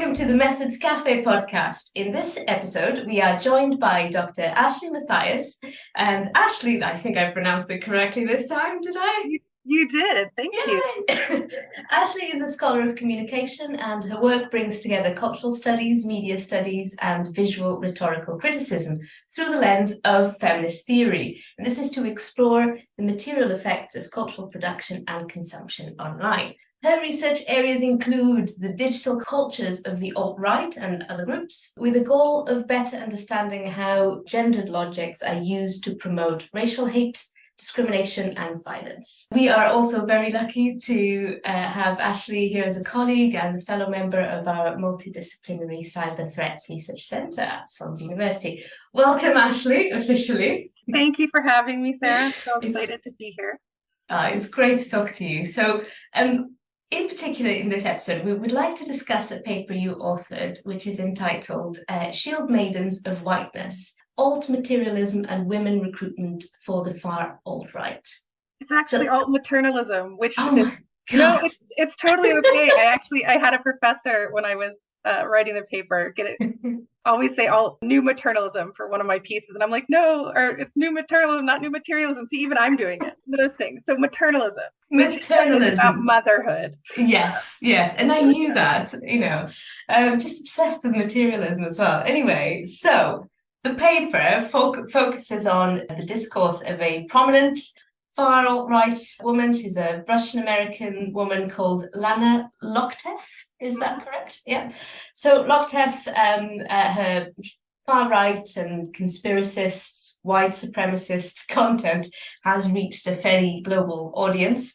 Welcome to the Methods Café podcast. In this episode, we are joined by Dr. Ashley Mattheis. And Ashley, I think I pronounced it correctly this time, did I? You did. Thank you. Ashley is a scholar of communication, and her work brings together cultural studies, media studies, and visual rhetorical criticism through the lens of feminist theory. And this is to explore the material effects of cultural production and consumption online. Her research areas include the digital cultures of the alt-right and other groups, with a goal of better understanding how gendered logics are used to promote racial hate, discrimination and violence. We are also very lucky to have Ashley here as a colleague and a fellow member of our multi-disciplinary cyber threats research centre at Swansea University. Welcome, Ashley, officially. Thank you for having me, Sarah. So excited to be here. It's great to talk to you. So, in particular, in this episode, we would like to discuss a paper you authored, which is entitled Shieldmaidens of Whiteness, Alt-Materialism and Women Recruitment for the Far Alt-Right. It's actually alt-maternalism, which it's totally okay. I had a professor when I was writing the paper always say new maternalism for one of my pieces, and I'm like, no, or it's new maternalism, not new materialism. See, even I'm doing it. Those things. So maternalism. Maternalism. About motherhood. Yes, and I knew that. Just obsessed with materialism as well. Anyway, so the paper focuses on the discourse of a prominent far alt-right woman. She's a Russian-American woman called Lana Loktev. Is that correct? Yeah. So Loktev, her far-right and conspiracists, white supremacist content has reached a fairly global audience.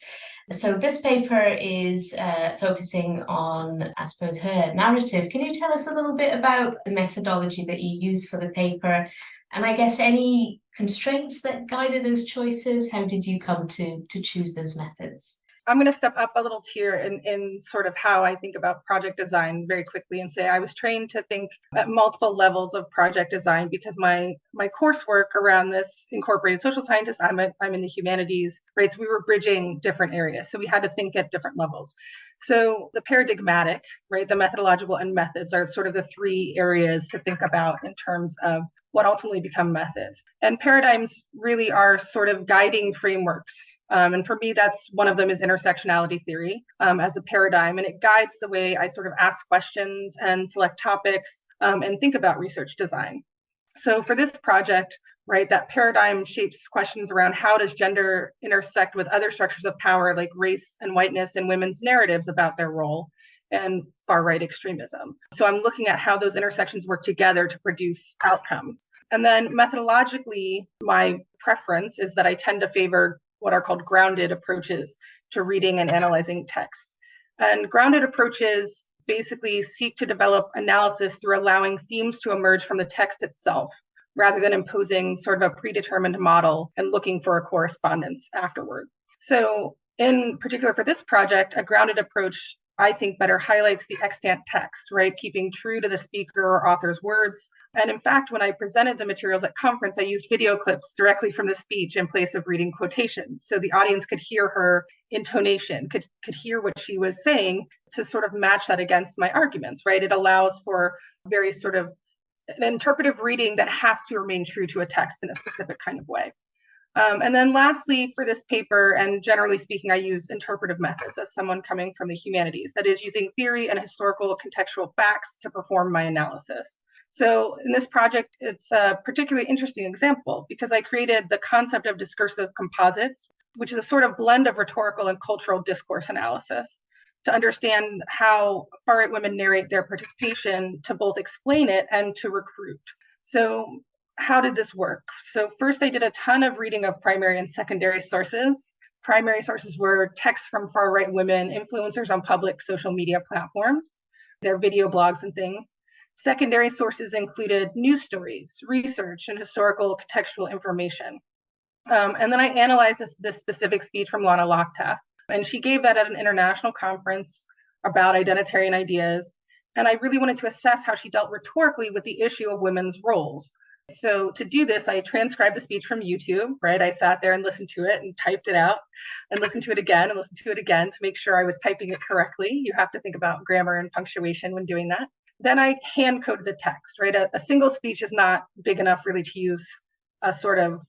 So this paper is focusing on, I suppose, her narrative. Can you tell us a little bit about the methodology that you use for the paper? And I guess any constraints that guided those choices? How did you come to choose those methods? I'm going to step up a little tier in sort of how I think about project design very quickly and say I was trained to think at multiple levels of project design because my coursework around this incorporated social scientist. I'm in the humanities, right? So we were bridging different areas. So we had to think at different levels. So the paradigmatic, right, the methodological and methods are sort of the three areas to think about in terms of what ultimately become methods. And paradigms really are sort of guiding frameworks. And for me, that's one of them is intersectionality theory as a paradigm. And it guides the way I sort of ask questions and select topics and think about research design. So for this project, right, that paradigm shapes questions around how does gender intersect with other structures of power like race and whiteness and women's narratives about their role and far-right extremism. So I'm looking at how those intersections work together to produce outcomes. And then methodologically, my preference is that I tend to favor what are called grounded approaches to reading and analyzing text. And grounded approaches basically seek to develop analysis through allowing themes to emerge from the text itself, rather than imposing sort of a predetermined model and looking for a correspondence afterward. So in particular for this project, a grounded approach, I think, better highlights the extant text, right? Keeping true to the speaker or author's words. And in fact, when I presented the materials at conference, I used video clips directly from the speech in place of reading quotations. So the audience could hear her intonation, could hear what she was saying to sort of match that against my arguments, right? It allows for very sort of an interpretive reading that has to remain true to a text in a specific kind of way. And then lastly, for this paper, and generally speaking, I use interpretive methods as someone coming from the humanities, that is using theory and historical contextual facts to perform my analysis. So in this project, it's a particularly interesting example because I created the concept of discursive composites, which is a sort of blend of rhetorical and cultural discourse analysis to understand how far-right women narrate their participation to both explain it and to recruit. So how did this work? So first, I did a ton of reading of primary and secondary sources. Primary sources were texts from far-right women, influencers on public social media platforms, their video blogs and things. Secondary sources included news stories, research, and historical contextual information. And then I analyzed this specific speech from Lana Loktev, and she gave that at an international conference about identitarian ideas. And I really wanted to assess how she dealt rhetorically with the issue of women's roles. So to do this, I transcribed the speech from YouTube, right? I sat there and listened to it and typed it out and listened to it again and listened to it again to make sure I was typing it correctly. You have to think about grammar and punctuation when doing that. Then I hand coded the text, right? A single speech is not big enough really to use a sort of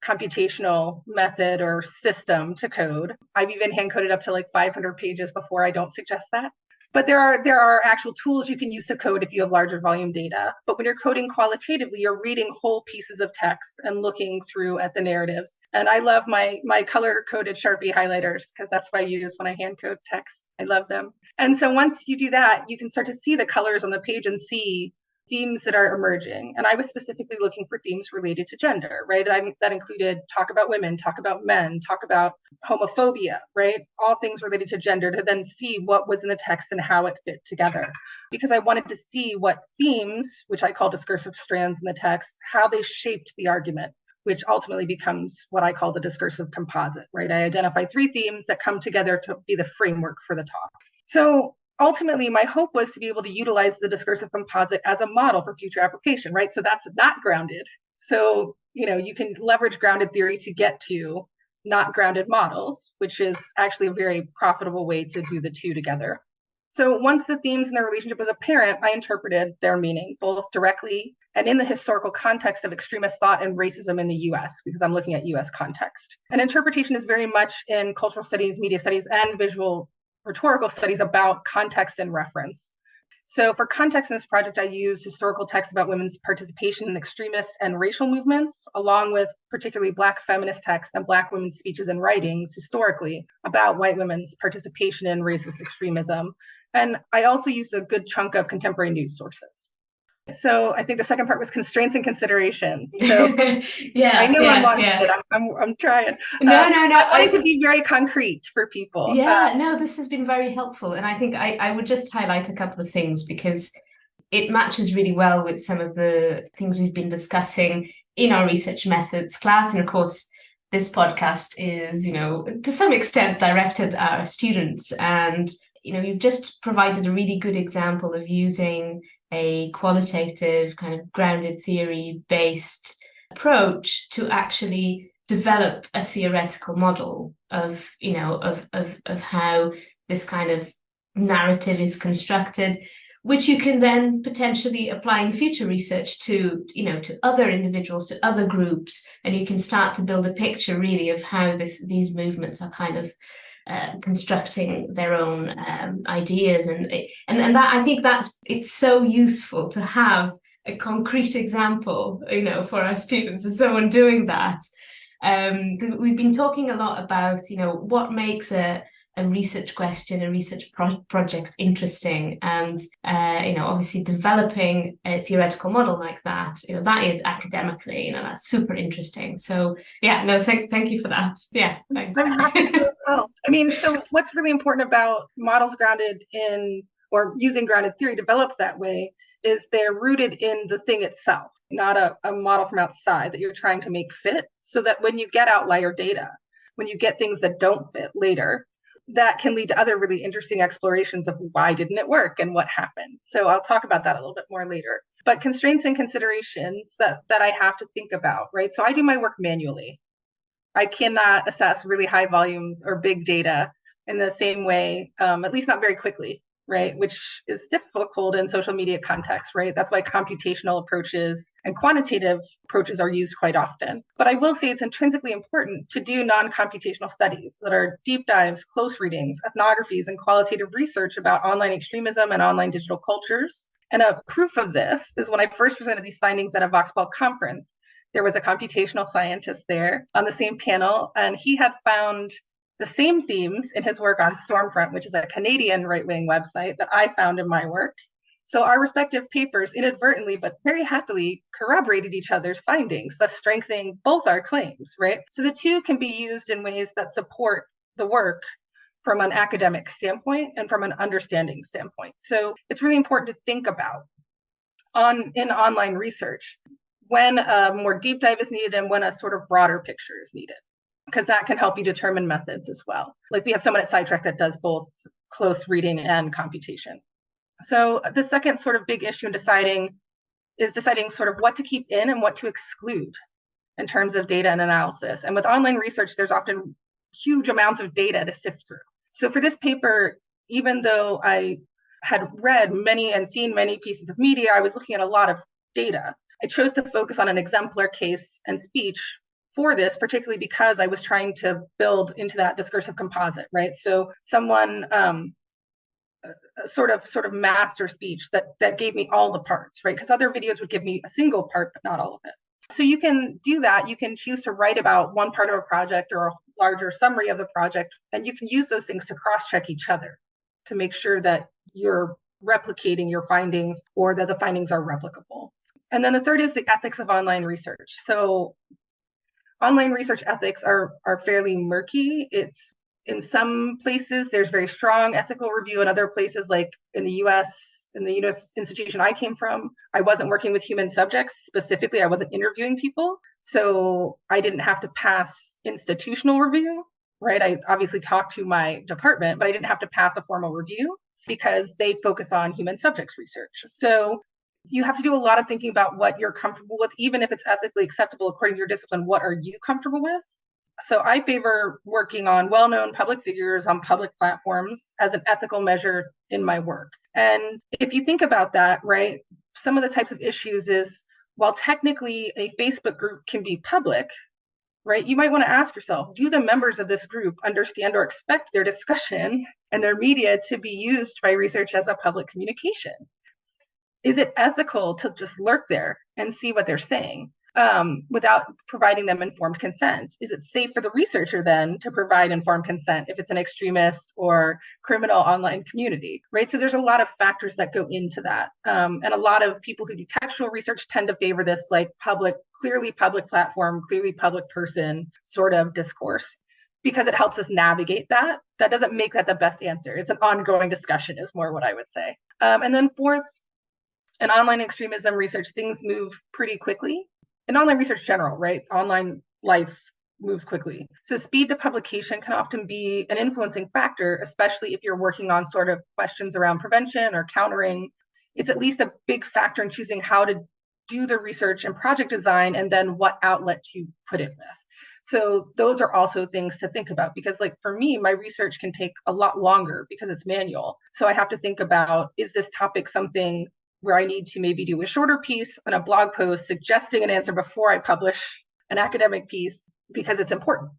computational method or system to code. I've even hand coded up to like 500 pages before. I don't suggest that. But there are actual tools you can use to code if you have larger volume data. But when you're coding qualitatively, you're reading whole pieces of text and looking through at the narratives. And I love my color-coded Sharpie highlighters because that's what I use when I hand code text. I love them. And so once you do that, you can start to see the colors on the page and see themes that are emerging. And I was specifically looking for themes related to gender, right? That included talk about women, talk about men, talk about homophobia, right? All things related to gender, to then see what was in the text and how it fit together. Because I wanted to see what themes, which I call discursive strands in the text, how they shaped the argument, which ultimately becomes what I call the discursive composite, right? I identify 3 themes that come together to be the framework for the talk. So ultimately, my hope was to be able to utilize the discursive composite as a model for future application, right? So that's not grounded. So, you can leverage grounded theory to get to not grounded models, which is actually a very profitable way to do the two together. So once the themes and their relationship was apparent, I interpreted their meaning, both directly and in the historical context of extremist thought and racism in the US, because I'm looking at US context. And interpretation is very much in cultural studies, media studies, and visual rhetorical studies about context and reference. So for context in this project, I used historical texts about women's participation in extremist and racial movements, along with particularly Black feminist texts and Black women's speeches and writings historically about white women's participation in racist extremism. And I also used a good chunk of contemporary news sources. So I think the second part was constraints and considerations. So I know I'm on it. I'm trying. No. I wanted to be very concrete for people. No, this has been very helpful. And I think I would just highlight a couple of things because it matches really well with some of the things we've been discussing in our research methods class. And of course, this podcast is, to some extent directed at our students. And, you've just provided a really good example of using a qualitative kind of grounded theory-based approach to actually develop a theoretical model of how this kind of narrative is constructed, which you can then potentially apply in future research to other individuals, to other groups, and you can start to build a picture really of how these movements are kind of constructing their own ideas, and that I think it's so useful to have a concrete example, for our students and someone doing that. We've been talking a lot about, what makes a research question, a research project interesting, and obviously developing a theoretical model like that, that is academically, that's super interesting. So thank you for that. Thanks. I'm happy to help. So what's really important about models grounded in or using grounded theory developed that way is they're rooted in the thing itself, not a model from outside that you're trying to make fit, so that when you get outlier data, when you get things that don't fit later, that can lead to other really interesting explorations of why didn't it work and what happened. So I'll talk about that a little bit more later. But constraints and considerations that I have to think about, right? So I do my work manually. I cannot assess really high volumes or big data in the same way, at least not very quickly, right? Which is difficult in social media context, right? That's why computational approaches and quantitative approaches are used quite often. But I will say it's intrinsically important to do non-computational studies that are deep dives, close readings, ethnographies, and qualitative research about online extremism and online digital cultures. And a proof of this is when I first presented these findings at a Voxpol conference, there was a computational scientist there on the same panel, and he had found the same themes in his work on Stormfront, which is a Canadian right-wing website that I found in my work. So our respective papers inadvertently, but very happily, corroborated each other's findings, thus strengthening both our claims, right? So the two can be used in ways that support the work from an academic standpoint and from an understanding standpoint. So it's really important to think about in online research when a more deep dive is needed and when a sort of broader picture is needed, because that can help you determine methods as well. Like we have someone at CYTREC that does both close reading and computation. So the second sort of big issue in deciding sort of what to keep in and what to exclude in terms of data and analysis. And with online research, there's often huge amounts of data to sift through. So for this paper, even though I had read many and seen many pieces of media. I was looking at a lot of data. I chose to focus on an exemplar case and speech for this, particularly because I was trying to build into that discursive composite, right? So someone sort of master speech that gave me all the parts, right? Because other videos would give me a single part, but not all of it. So you can do that. You can choose to write about one part of a project or a larger summary of the project, and you can use those things to cross-check each other to make sure that you're replicating your findings or that the findings are replicable. And then the third is the ethics of online research. So online research ethics are fairly murky. It's in some places there's very strong ethical review, in other places, like in the US institution I came from, I wasn't working with human subjects specifically. I wasn't interviewing people, so I didn't have to pass institutional review, right? I obviously talked to my department, but I didn't have to pass a formal review because they focus on human subjects research. So you have to do a lot of thinking about what you're comfortable with, even if it's ethically acceptable according to your discipline. What are you comfortable with? So I favor working on well-known public figures on public platforms as an ethical measure in my work. And if you think about that, right, some of the types of issues is, while technically a Facebook group can be public, right, you might want to ask yourself, do the members of this group understand or expect their discussion and their media to be used by research as a public communication? Is it ethical to just lurk there and see what they're saying without providing them informed consent? Is it safe for the researcher then to provide informed consent if it's an extremist or criminal online community, right? So there's a lot of factors that go into that. And a lot of people who do textual research tend to favor this like clearly public platform, clearly public person sort of discourse, because it helps us navigate that. That doesn't make that the best answer. It's an ongoing discussion is more what I would say. And then fourth, in online extremism research, things move pretty quickly. In online research general, right? Online life moves quickly. So speed to publication can often be an influencing factor, especially if you're working on sort of questions around prevention or countering. It's at least a big factor in choosing how to do the research and project design, and then what outlet to put it with. So those are also things to think about, because like for me, my research can take a lot longer because it's manual. So I have to think about, is this topic something where I need to maybe do a shorter piece on a blog post suggesting an answer before I publish an academic piece because it's important.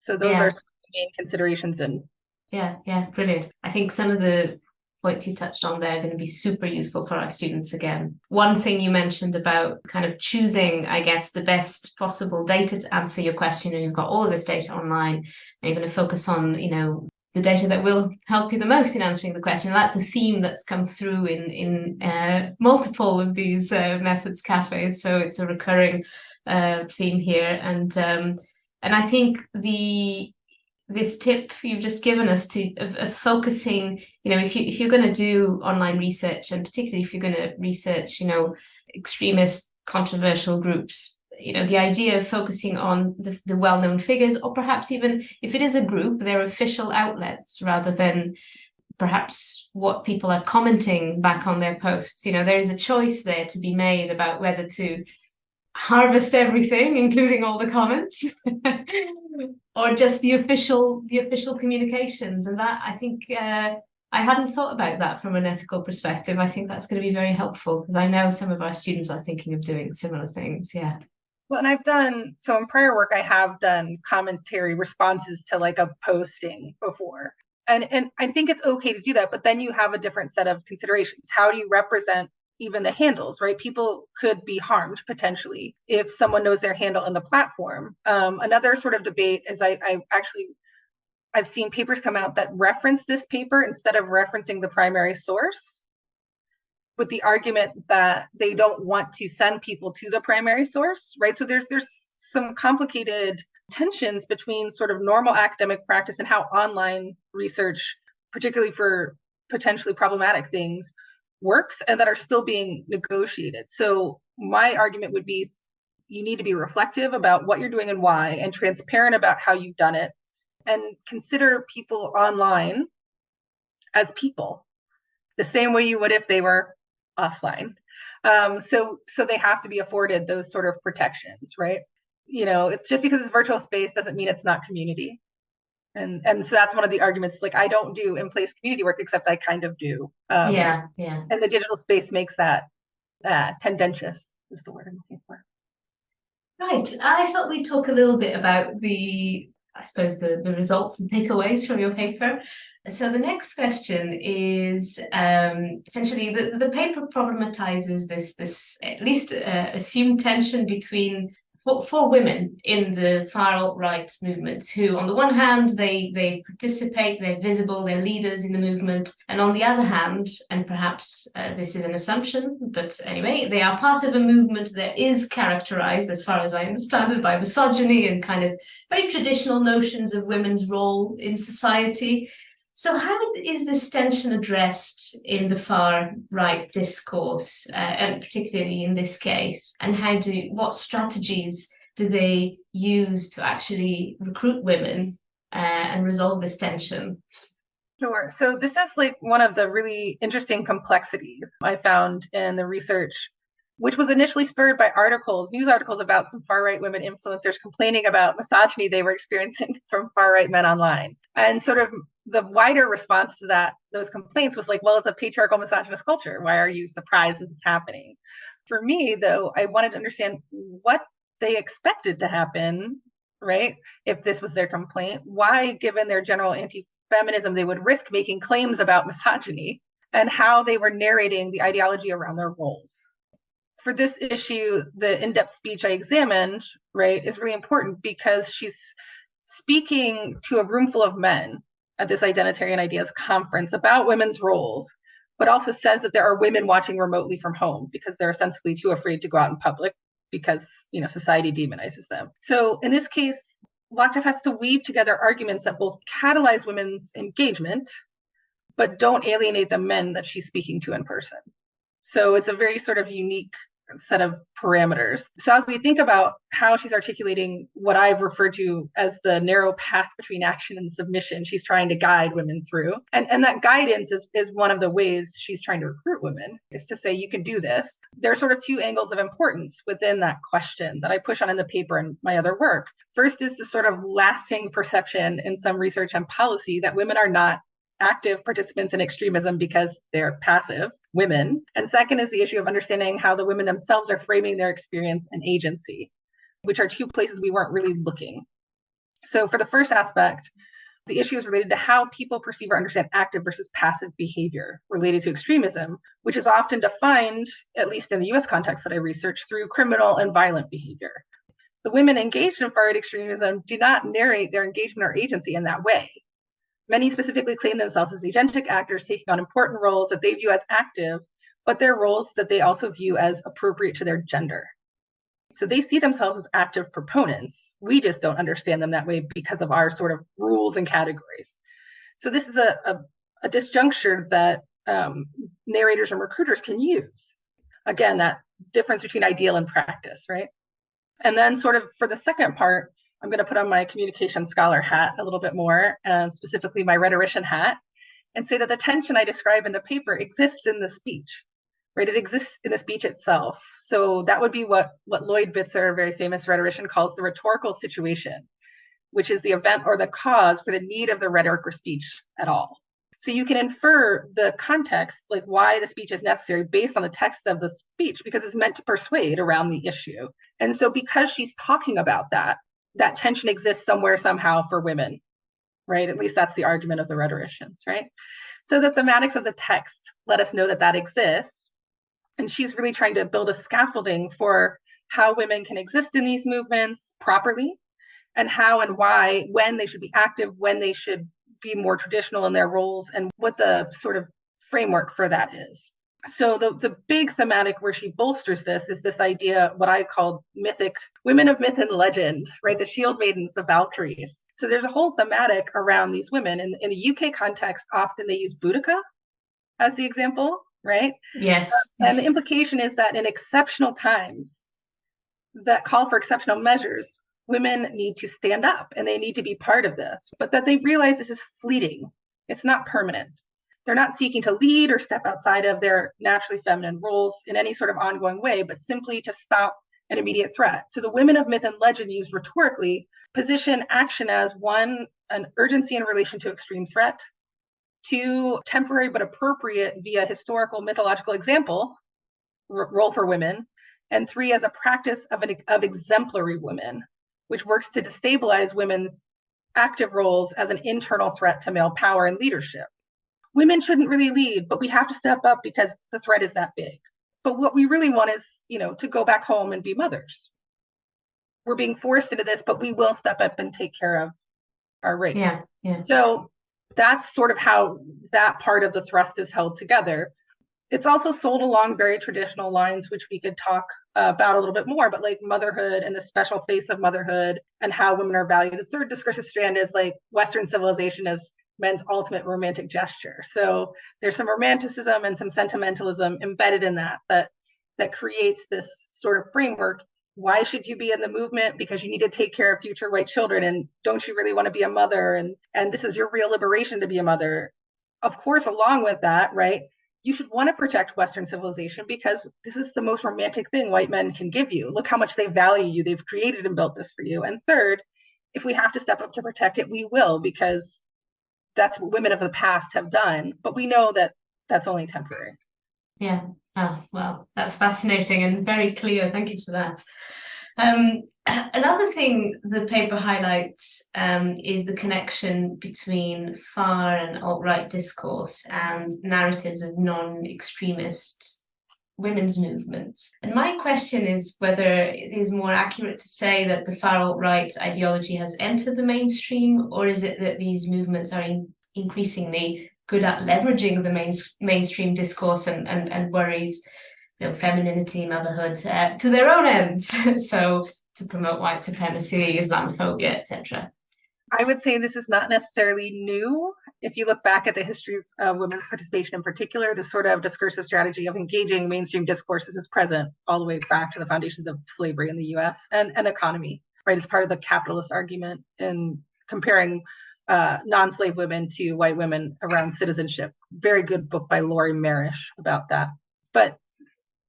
So those are some main considerations. And yeah, brilliant. I think some of the points you touched on there are going to be super useful for our students again. One thing you mentioned about kind of choosing, I guess, the best possible data to answer your question, and you've got all of this data online, and you're going to focus on, the data that will help you the most in answering the question. And that's a theme that's come through in multiple of these methods cafes. So it's a recurring theme here. And I think this tip you've just given us of focusing, if you're going to do online research, and particularly if you're going to research, extremist controversial groups, the idea of focusing on the well-known figures, or perhaps even if it is a group, their official outlets, rather than perhaps what people are commenting back on their posts. There is a choice there to be made about whether to harvest everything, including all the comments, or just the official communications. And that, I think, I hadn't thought about that from an ethical perspective. I think that's going to be very helpful, because I know some of our students are thinking of doing similar things. Yeah. Well, and so in prior work, I have done commentary responses to like a posting before. And I think it's okay to do that, but then you have a different set of considerations. How do you represent even the handles, right? People could be harmed potentially if someone knows their handle in the platform. Another sort of debate is I've seen papers come out that reference this paper instead of referencing the primary source, with the argument that they don't want to send people to the primary source, right? So there's some complicated tensions between sort of normal academic practice and how online research, particularly for potentially problematic things, works, and that are still being negotiated. So my argument would be, you need to be reflective about what you're doing and why, and transparent about how you've done it, and consider people online as people the same way you would if they were offline. So they have to be afforded those sort of protections, right? It's just because it's virtual space doesn't mean it's not community. And so that's one of the arguments, like, I don't do in-place community work, except I kind of do. Yeah. And the digital space makes that tendentious, is the word I'm looking for. Right. I thought we'd talk a little bit about I suppose, the results and takeaways from your paper. So the next question is essentially the paper problematizes this at least assumed tension between for women in the far alt-right movements, who on the one hand they participate, they're visible, they're leaders in the movement, and on the other hand, and perhaps this is an assumption, but anyway, they are part of a movement that is characterized, as far as I understand it, by misogyny and kind of very traditional notions of women's role in society. So how is this tension addressed in the far right discourse, and particularly in this case? And what strategies do they use to actually recruit women and resolve this tension? Sure. So this is like one of the really interesting complexities I found in the research, which was initially spurred by news articles about some far-right women influencers complaining about misogyny they were experiencing from far-right men online. And sort of the wider response to those complaints was like, well, it's a patriarchal misogynist culture. Why are you surprised this is happening? For me, though, I wanted to understand what they expected to happen, right? If this was their complaint, why, given their general anti-feminism, they would risk making claims about misogyny, and how they were narrating the ideology around their roles. For this issue, the in-depth speech I examined, right, is really important because she's speaking to a room full of men at this Identitarian Ideas conference about women's roles, but also says that there are women watching remotely from home because they're ostensibly too afraid to go out in public because, society demonizes them. So in this case, Lockdown has to weave together arguments that both catalyze women's engagement, but don't alienate the men that she's speaking to in person. So it's a very sort of unique set of parameters. So as we think about how she's articulating what I've referred to as the narrow path between action and submission, she's trying to guide women through. And that guidance is one of the ways she's trying to recruit women, is to say, you can do this. There are sort of two angles of importance within that question that I push on in the paper and my other work. First is the sort of lasting perception in some research and policy that women are not active participants in extremism because they're passive women. And second is the issue of understanding how the women themselves are framing their experience and agency, which are two places we weren't really looking. So for the first aspect, the issue is related to how people perceive or understand active versus passive behavior related to extremism, which is often defined, at least in the US context that I researched, through criminal and violent behavior. The women engaged in far-right extremism do not narrate their engagement or agency in that way. Many specifically claim themselves as agentic actors taking on important roles that they view as active, but they're roles that they also view as appropriate to their gender. So they see themselves as active proponents. We just don't understand them that way because of our sort of rules and categories. So this is a disjuncture that narrators and recruiters can use. Again, that difference between ideal and practice, right? And then sort of for the second part, I'm going to put on my communication scholar hat a little bit more, and specifically my rhetorician hat, and say that the tension I describe in the paper exists in the speech, right? It exists in the speech itself. So that would be what Lloyd Bitzer, a very famous rhetorician, calls the rhetorical situation, which is the event or the cause for the need of the rhetoric or speech at all. So you can infer the context, like why the speech is necessary, based on the text of the speech, because it's meant to persuade around the issue. And so because she's talking about that tension exists somewhere, somehow for women, right? At least that's the argument of the rhetoricians, right? So the thematics of the text let us know that exists. And she's really trying to build a scaffolding for how women can exist in these movements properly, and how and why, when they should be active, when they should be more traditional in their roles, and what the sort of framework for that is. So the big thematic where she bolsters this is this idea, what I call mythic women of myth and legend, right? The Shieldmaidens, the Valkyries. So there's a whole thematic around these women. In the UK context, often they use Boudica as the example, right? Yes. And the implication is that in exceptional times that call for exceptional measures, women need to stand up and they need to be part of this, but that they realize this is fleeting. It's not permanent. They're not seeking to lead or step outside of their naturally feminine roles in any sort of ongoing way, but simply to stop an immediate threat. So the women of myth and legend used rhetorically position action as one, an urgency in relation to extreme threat, two, temporary but appropriate via historical mythological example, role for women, and three, as a practice of exemplary women, which works to destabilize women's active roles as an internal threat to male power and leadership. Women shouldn't really lead, but we have to step up because the threat is that big. But what we really want is, to go back home and be mothers. We're being forced into this, but we will step up and take care of our race. Yeah. So that's sort of how that part of the thrust is held together. It's also sold along very traditional lines, which we could talk about a little bit more, but like motherhood and the special place of motherhood and how women are valued. The third discursive strand is like Western civilization as men's ultimate romantic gesture. So there's some romanticism and some sentimentalism embedded in that creates this sort of framework. Why should you be in the movement? Because you need to take care of future white children. And don't you really want to be a mother? And this is your real liberation to be a mother. Of course, along with that, right? You should want to protect Western civilization because this is the most romantic thing white men can give you. Look how much they value you. They've created and built this for you. And third, if we have to step up to protect it, we will, because that's what women of the past have done. But we know that that's only temporary. Yeah. Oh, well, that's fascinating and very clear. Thank you for that. Another thing the paper highlights is the connection between far and alt-right discourse and narratives of non-extremist women's movements. And my question is whether it is more accurate to say that the far alt-right ideology has entered the mainstream, or is it that these movements are increasingly good at leveraging the mainstream discourse and worries, femininity, motherhood, to their own ends. So to promote white supremacy, Islamophobia, etc. I would say this is not necessarily new. If you look back at the histories of women's participation in particular, this sort of discursive strategy of engaging mainstream discourses is present all the way back to the foundations of slavery in the US and economy, right? It's part of the capitalist argument in comparing non-slave women to white women around citizenship. Very good book by Laurie Marish about that. But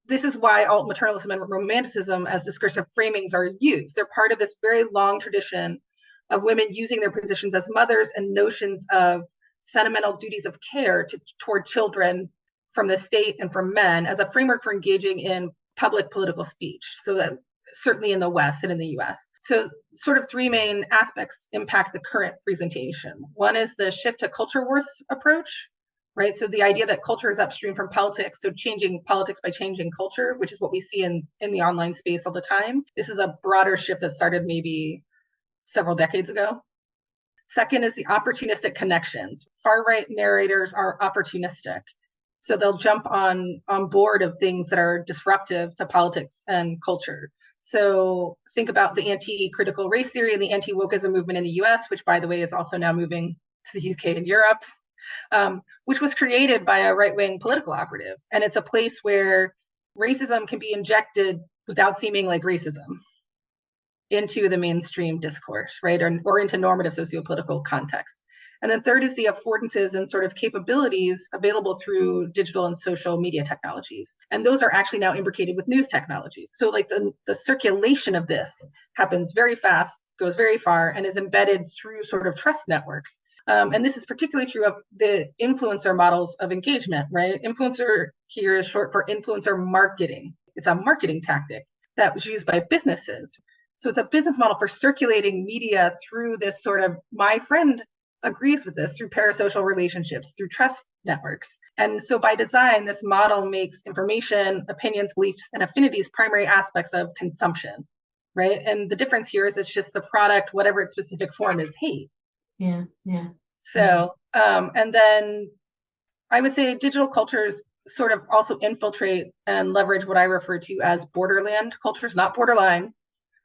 this is why alt-maternalism and romanticism as discursive framings are used. They're part of this very long tradition of women using their positions as mothers and notions of sentimental duties of care toward children from the state and from men as a framework for engaging in public political speech. So that certainly in the West and in the US. So sort of three main aspects impact the current presentation. One is the shift to culture wars approach, right? So the idea that culture is upstream from politics, so changing politics by changing culture, which is what we see in the online space all the time. This is a broader shift that started maybe several decades ago. Second is the opportunistic connections. Far-right narrators are opportunistic. So they'll jump on board of things that are disruptive to politics and culture. So think about the anti-critical race theory and the anti-wokeism movement in the US, which by the way is also now moving to the UK and Europe, which was created by a right-wing political operative. And it's a place where racism can be injected without seeming like racism into the mainstream discourse, right? Or into normative socio-political contexts. And then third is the affordances and sort of capabilities available through digital and social media technologies. And those are actually now imbricated with news technologies. So like the circulation of this happens very fast, goes very far, and is embedded through sort of trust networks. And this is particularly true of the influencer models of engagement, right? Influencer here is short for influencer marketing. It's a marketing tactic that was used by businesses. So it's a business model for circulating media through this sort of, my friend agrees with this, through parasocial relationships, through trust networks. And so by design, this model makes information, opinions, beliefs, and affinities primary aspects of consumption, right? And the difference here is it's just the product, whatever its specific form is, hate. Yeah. So, and then I would say digital cultures sort of also infiltrate and leverage what I refer to as borderland cultures, not borderline,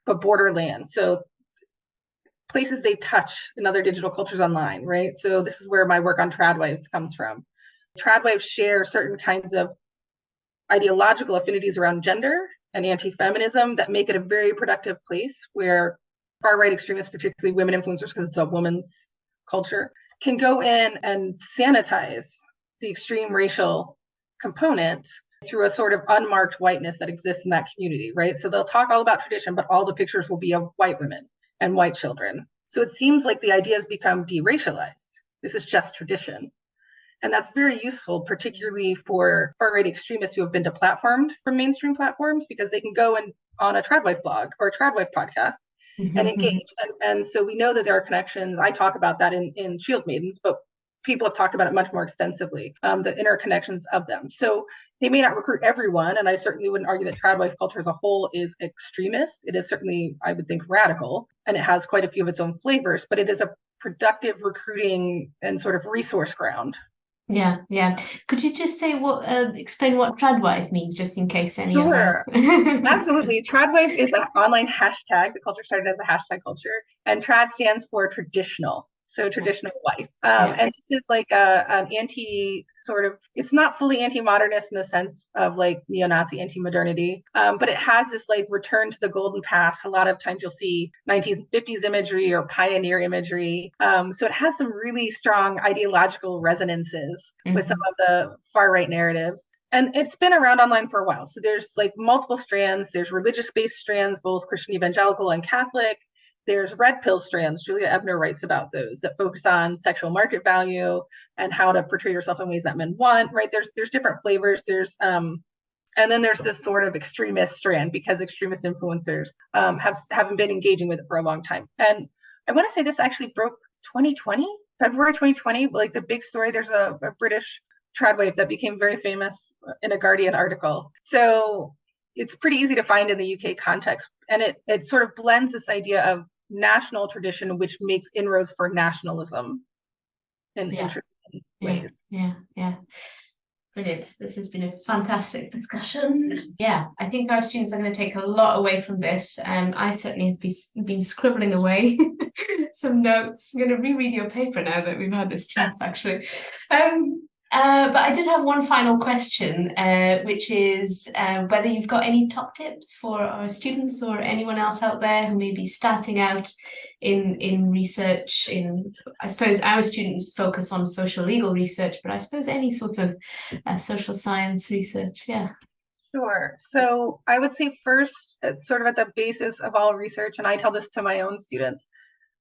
but borderland. So places they touch in other digital cultures online, right? So this is where my work on tradwives comes from. Tradwives share certain kinds of ideological affinities around gender and anti-feminism that make it a very productive place where far-right extremists, particularly women influencers, because it's a woman's culture, can go in and sanitize the extreme racial component through a sort of unmarked whiteness that exists in that community, right? So they'll talk all about tradition, but all the pictures will be of white women. and white children. So it seems like the idea has become deracialized. This is just tradition. And that's very useful, particularly for far-right extremists who have been deplatformed from mainstream platforms, because they can go on a tradwife blog or a tradwife podcast and engage. And so we know that there are connections. I talk about that in Shieldmaidens, but people have talked about it much more extensively, the interconnections of them. So they may not recruit everyone, and I certainly wouldn't argue that tradwife culture as a whole is extremist. It is certainly, I would think, radical, and it has quite a few of its own flavors, but it is a productive recruiting and sort of resource ground. Yeah, yeah. Could you just say explain what tradwife means, just in case any Sure. of our... Absolutely. Tradwife is an online hashtag. The culture started as a hashtag culture, and trad stands for traditional. So traditional wife. And this is like an it's not fully anti-modernist in the sense of like neo-Nazi anti-modernity, but it has this like return to the golden past. A lot of times you'll see 1950s imagery or pioneer imagery. So it has some really strong ideological resonances with some of the far-right narratives. And it's been around online for a while. So there's like multiple strands. There's religious-based strands, both Christian evangelical and Catholic. There's red pill strands. Julia Ebner writes about those that focus on sexual market value and how to portray yourself in ways that men want, right? There's different flavors. And then there's this sort of extremist strand, because extremist influencers haven't been engaging with it for a long time. And I want to say this actually broke February 2020, like the big story. There's a British tradwife that became very famous in a Guardian article. So it's pretty easy to find in the UK context. And it sort of blends this idea of national tradition, which makes inroads for nationalism in interesting ways. Yeah. Brilliant. This has been a fantastic discussion. Yeah, I think our students are going to take a lot away from this. I certainly have been scribbling away some notes. I'm going to reread your paper now that we've had this chat, actually. But I did have one final question, which is whether you've got any top tips for our students or anyone else out there who may be starting out in research. I suppose our students focus on social legal research, but I suppose any sort of social science research. Yeah. Sure. So I would say first, it's sort of at the basis of all research, and I tell this to my own students,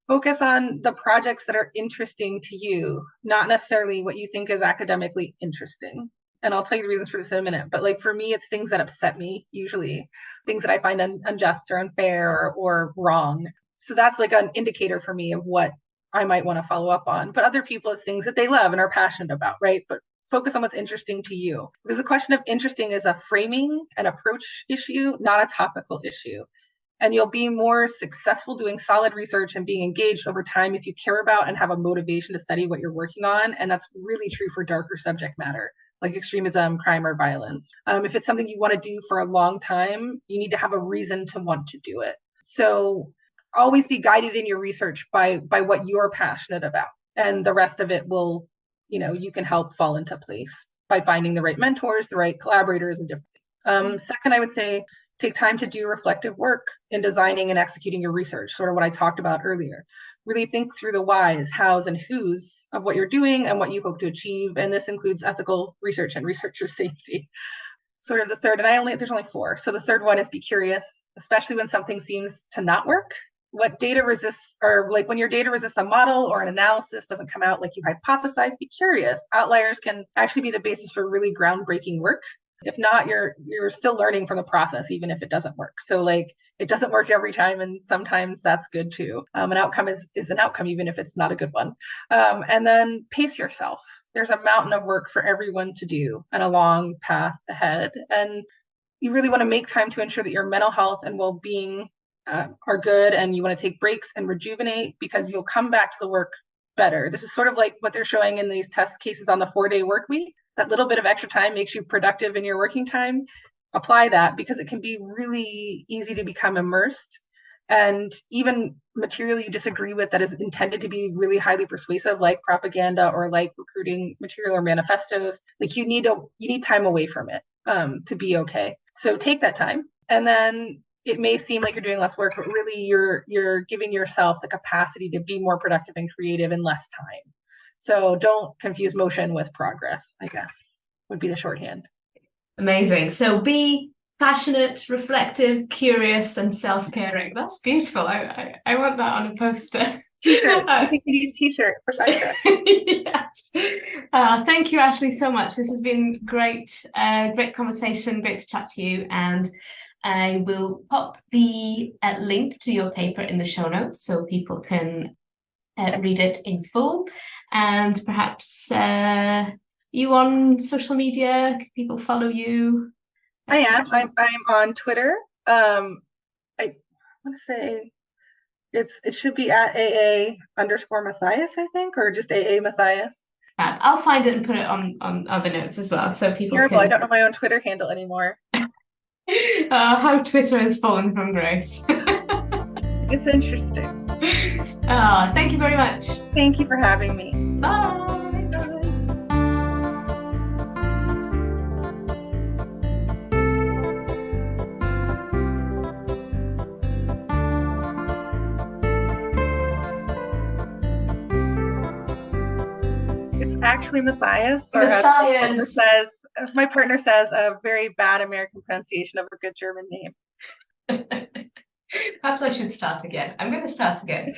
focus on the projects that are interesting to you, not necessarily what you think is academically interesting. And I'll tell you the reasons for this in a minute. But like for me, it's things that upset me, usually things that I find unjust or unfair or wrong. So that's like an indicator for me of what I might want to follow up on. But other people, it's things that they love and are passionate about, right? But focus on what's interesting to you. Because the question of interesting is a framing and approach issue, not a topical issue. And you'll be more successful doing solid research and being engaged over time if you care about and have a motivation to study what you're working on. And that's really true for darker subject matter, like extremism, crime, or violence. If it's something you want to do for a long time, you need to have a reason to want to do it. So always be guided in your research by what you're passionate about. And the rest of it will, you can help fall into place by finding the right mentors, the right collaborators, and different things. Second, I would say, take time to do reflective work in designing and executing your research, sort of what I talked about earlier. Really think through the whys, hows, and whos of what you're doing and what you hope to achieve. And this includes ethical research and researcher safety. Sort of the third, and there's only four. So the third one is be curious, especially when something seems to not work. What data resists, or like when your data resists a model or an analysis doesn't come out like you hypothesized, be curious. Outliers can actually be the basis for really groundbreaking work. If not, you're still learning from the process, even if it doesn't work. So like it doesn't work every time, and sometimes that's good too. An outcome is an outcome, even if it's not a good one. And then pace yourself. There's a mountain of work for everyone to do and a long path ahead. And you really want to make time to ensure that your mental health and well-being are good, and you want to take breaks and rejuvenate, because you'll come back to the work better. This is sort of like what they're showing in these test cases on the 4-day work week. That little bit of extra time makes you productive in your working time. Apply that, because it can be really easy to become immersed. And even material you disagree with that is intended to be really highly persuasive, like propaganda or like recruiting material or manifestos, like you need time away from it to be okay. So take that time. And then it may seem like you're doing less work, but really you're giving yourself the capacity to be more productive and creative in less time. So don't confuse motion with progress, I guess, would be the shorthand. Amazing. So be Passionate, reflective, curious, and self-caring. That's beautiful. I want that on a poster. T-shirt. I think we need a T-shirt for CYTREC. Yes. Thank you, Ashley, so much. This has been great, great conversation. Great to chat to you. And I will pop the link to your paper in the show notes so people can read it in full. And perhaps you on social media? Can people follow you? I am. I'm on Twitter. I want to say it should be at AA_Mathias, I think, or just AA Mathias. I'll find it and put it on other notes as well, so people Terrible. can... I don't know my own Twitter handle anymore. How Twitter has fallen from grace. It's interesting. Thank you very much. Thank you for having me. Bye. It's actually Mathias, or Mathias. As my partner says, a very bad American pronunciation of a good German name. Perhaps I should start again. I'm going to start again.